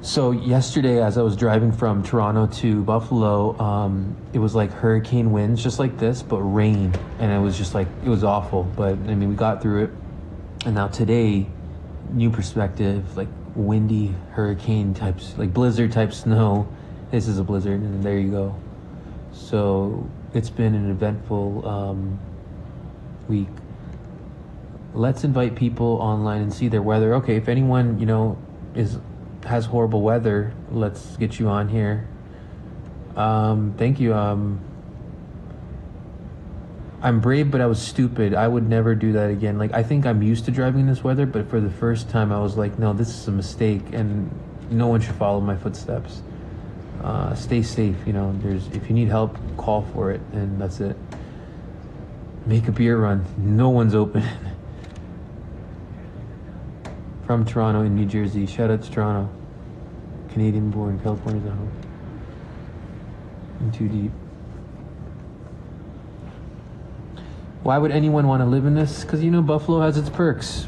So yesterday, as I was driving from Toronto to Buffalo, it was like hurricane winds, just like this, but rain, and it was just like it was awful. But I mean, we got through it, and now today, new perspective, like windy hurricane types, like blizzard type snow. This is a blizzard, and there you go. So it's been an eventful week. Let's invite people online and see their weather. Okay, if anyone is has horrible weather, let's get you on here. Thank you. I'm brave, but I was stupid. I would never do that again. Like, I think I'm used to driving in this weather, but for the first time, I was like, no, this is a mistake, and no one should follow my footsteps. Stay safe. If you need help, call for it, and that's it. Make a beer run. No one's open. From Toronto in New Jersey. Shout out to Toronto. Canadian born, California's at home. I'm too deep. Why would anyone want to live in this? Because Buffalo has its perks.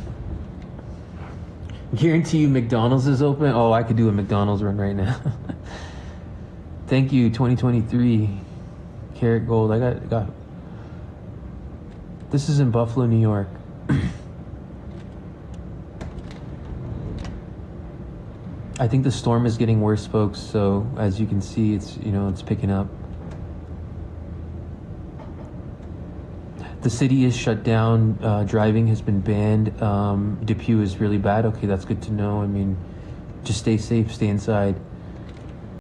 Guarantee you McDonald's is open. Oh, I could do a McDonald's run right now. Thank you, 2023. Carrot Gold. I got. This is in Buffalo, New York. I think the storm is getting worse, folks. So as you can see, it's picking up. The city is shut down. Driving has been banned. Depew is really bad. Okay, that's good to know. I mean, just stay safe, stay inside.